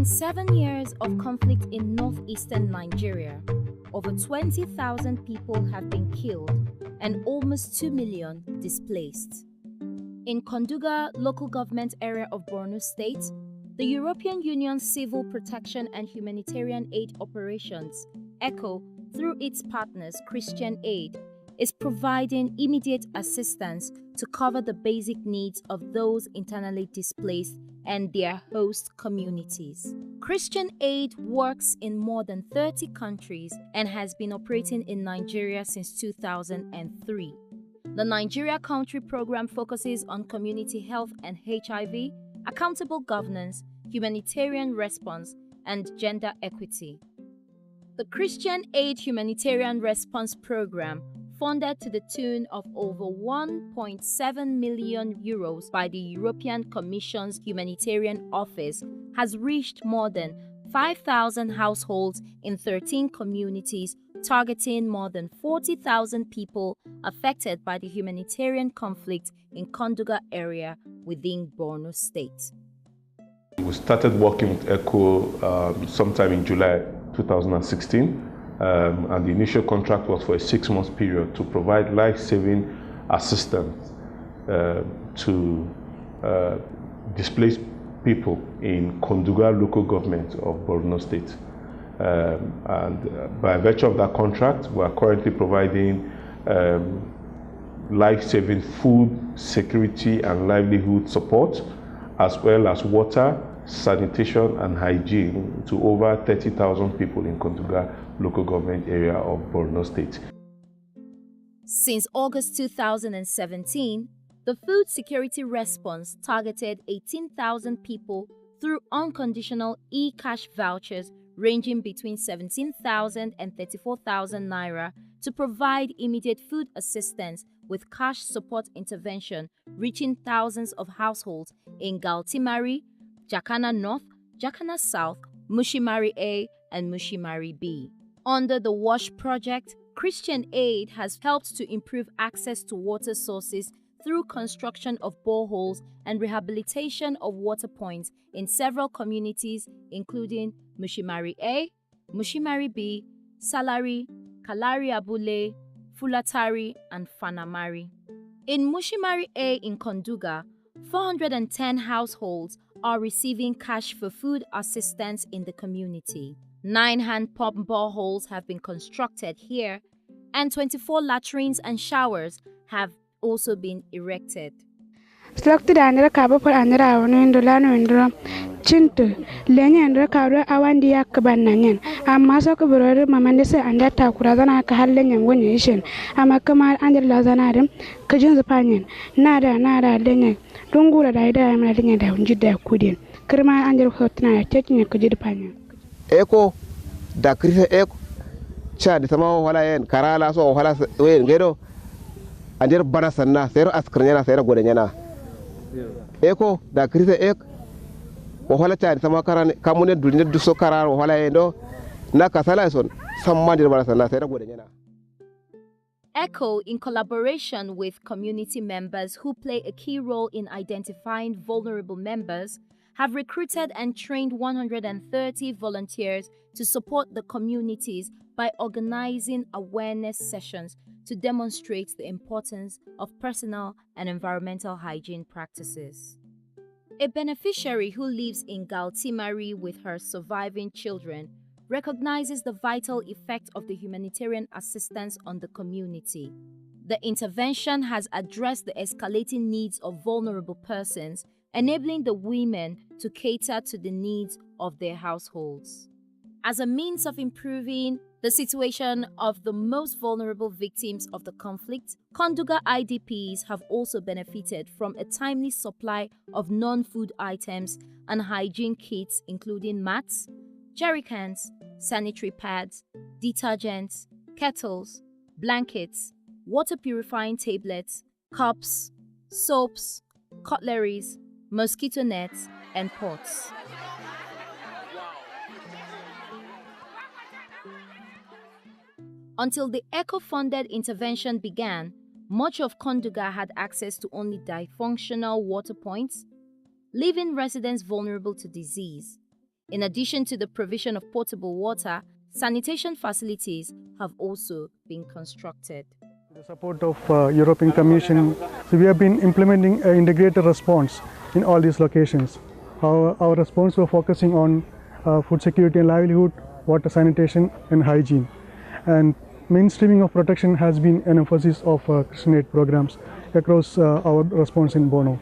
In 7 years of conflict in northeastern Nigeria, over 20,000 people have been killed and almost 2 million displaced. In Konduga local government area of Borno State, the European Union's Civil Protection and Humanitarian Aid Operations, ECHO, through its partners Christian Aid, is providing immediate assistance to cover the basic needs of those internally displaced and their host communities. Christian Aid works in more than 30 countries and has been operating in Nigeria since 2003. The Nigeria Country Program focuses on community health and HIV, accountable governance, humanitarian response, and gender equity. The Christian Aid Humanitarian Response Program, funded to the tune of over 1.7 million euros by the European Commission's Humanitarian Office, has reached more than 5,000 households in 13 communities, targeting more than 40,000 people affected by the humanitarian conflict in Konduga area within Borno State. We started working with ECHO sometime in July 2016. And the initial contract was for a 6-month period to provide life-saving assistance to displaced people in Konduga local government of Borno State. And by virtue of that contract, we are currently providing life-saving food, security, and livelihood support, as well as water, sanitation, and hygiene to over 30,000 people in Konduga local government area of Borno State. Since August 2017, the food security response targeted 18,000 people through unconditional e-cash vouchers ranging between 17,000 and 34,000 naira to provide immediate food assistance with cash support intervention reaching thousands of households in Galtimari, Jakana North, Jakana South, Mushimari A, and Mushimari B. Under the WASH project, Christian Aid has helped to improve access to water sources through construction of boreholes and rehabilitation of water points in several communities, including Mushimari A, Mushimari B, Salari, Kalari Abule, Fulatari, and Fanamari. In Mushimari A in Konduga, 410 households are receiving cash for food assistance in the community. 9 hand pump boreholes have been constructed here, and 24 latrines and showers have also been erected. Selected Andra Cabo for Andra Indolano and Chintu, Lenya and Recaro Awandia Cabananian, a Masaka Brother Mamandesa and that Takurazana Kahalen and Wination, a Makamar and Lazanarim, Kajun's Panion, Nada, Lenya, Dungula Ida, I'm letting it down Judah Kudin, Kerma and Hotna, taking a Kujid Panion. Echo, da Krisa Echo, Chad, Samo Halayan, Karala, so Halas, Gero, and your Banasana, Sero Askrena, Sero Godena. Echo, da Krisa Echo, Ohala Chad, Samakaran, Kamune, do so Karar, Halaendo, Nakasalason, some Madi Banasana, Sero Godena. ECHO, in collaboration with community members who play a key role in identifying vulnerable members, have recruited and trained 130 volunteers to support the communities by organizing awareness sessions to demonstrate the importance of personal and environmental hygiene practices. A beneficiary who lives in Galtimari with her surviving children recognizes the vital effect of the humanitarian assistance on the community. The intervention has addressed the escalating needs of vulnerable persons, enabling the women to cater to the needs of their households. As a means of improving the situation of the most vulnerable victims of the conflict, Konduga IDPs have also benefited from a timely supply of non-food items and hygiene kits, including mats, jerrycans, sanitary pads, detergents, kettles, blankets, water purifying tablets, cups, soaps, cutleries, mosquito nets, and pots. Until the ECHO-funded intervention began, much of Konduga had access to only dysfunctional water points, leaving residents vulnerable to disease. In addition to the provision of potable water, sanitation facilities have also been constructed. With the support of European Commission, so we have been implementing an integrated response in all these locations. Our response was focusing on food security and livelihood, water sanitation and hygiene. And mainstreaming of protection has been an emphasis of Christian aid programs across our response in Borno.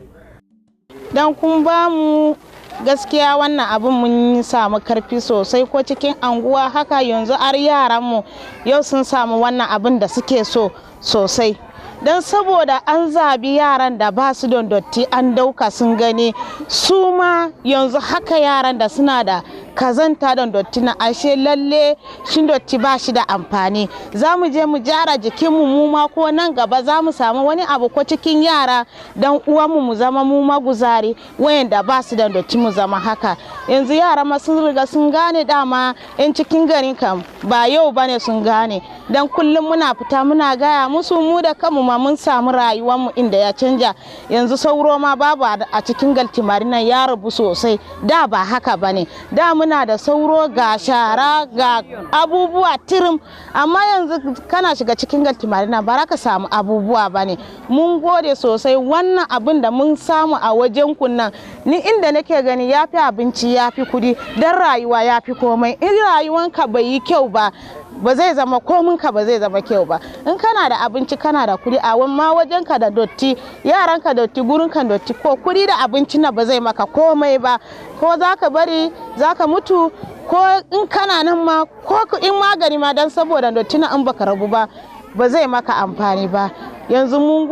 Dan kun ba mu gaskiya wannan abin mun samu karfi sosai ko cikin anguwa haka yanzu har yaran mu yau sun samu wannan abin da suke so sosai. Dan saboda an zabi yaran da ba su don dotti an dauka sun gani su ma yanzu haka yaran da suna da kazanta don dotti na ashe lalle shin dotti ba shi da amfani. Za mu je mu gyara jikinmu mu ma ko nan gaba za mu samu wani abu ko cikin yara dan uwanmu mu zama mu maguzari wayanda ba su da dotti mu zama haka. Yanzu yara ma sun riga sun gane dama in cikin garin kam ba yau bane sun gane. Dan kullum muna fita muna gaya musu mu da kanmu ma mun samu rayuwarmu inda ya canja. Yanzu sauro ma babu a cikin galtimari nan ya rabu sosai. Da ba haka bane. Da muna da sauro ga shara ga abubuwa tirim amma yanzu kana shiga cikin galtimari nan ba ka samu abubuwa bane. Mun gode sosai wannan abin da mun samu a wajen kunnan ni inda nake gani yafi abinci yafi kudi dan rayuwa yafi komai. In rayuwanka bai yi kyau ba zai zama kominka ba zai zama kyau ba. In kana da abinci kana da kudi a ma wajenka da dotti yaranka dotti gurinka dotti ko kudi da abinci na ba zai maka komai ba ko zaka bari zaka mutu ko in kana nan ma ko in magani ma dan saboda dotti na in baka rabu ba zai maka amfani ba. Yanzu mun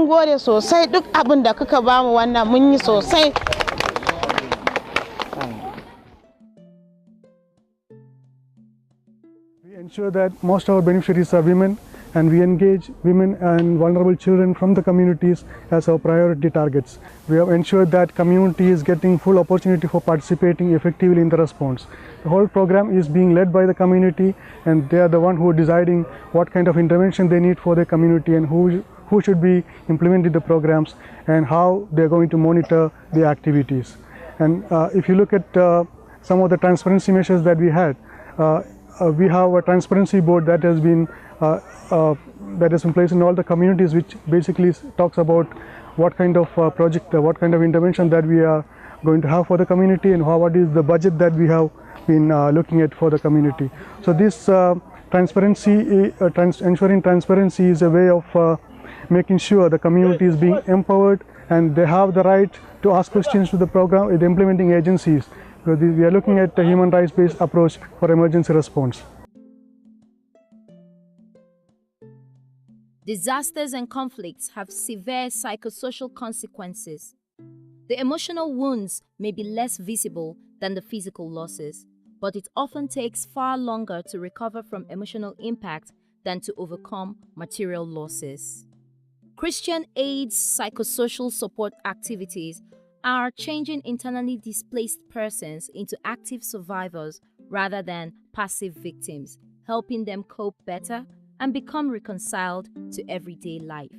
gode sosai duk abin da kuka bamu wannan mun yi sosai. We ensure that most of our beneficiaries are women, and we engage women and vulnerable children from the communities as our priority targets. We have ensured that community is getting full opportunity for participating effectively in the response. The whole program is being led by the community, and they are the one who are deciding what kind of intervention they need for their community and who should be implementing the programs and how they are going to monitor the activities. And if you look at some of the transparency measures that we had, we have a transparency board that has been placed in all the communities, which basically talks about what kind of project, what kind of intervention that we are going to have for the community and what is the budget that we have been looking at for the community. So this transparency, ensuring transparency is a way of making sure the community is being empowered and they have the right to ask questions to the program, the implementing agencies. So we are looking at a human rights-based approach for emergency response. Disasters and conflicts have severe psychosocial consequences. The emotional wounds may be less visible than the physical losses, but it often takes far longer to recover from emotional impact than to overcome material losses. Christian AID's psychosocial support activities are changing internally displaced persons into active survivors rather than passive victims, helping them cope better and become reconciled to everyday life.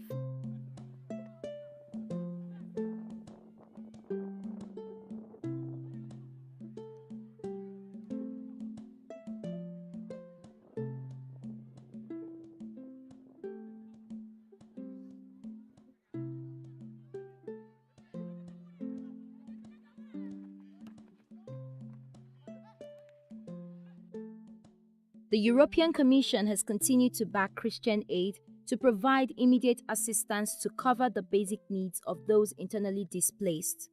The European Commission has continued to back Christian aid to provide immediate assistance to cover the basic needs of those internally displaced.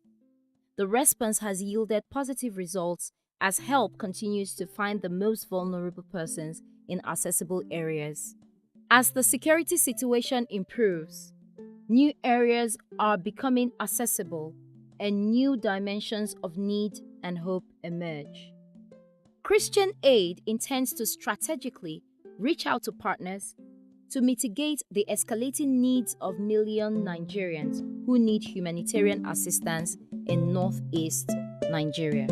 The response has yielded positive results as help continues to find the most vulnerable persons in accessible areas. As the security situation improves, new areas are becoming accessible and new dimensions of need and hope emerge. Christian aid intends to strategically reach out to partners to mitigate the escalating needs of million Nigerians who need humanitarian assistance in northeast Nigeria.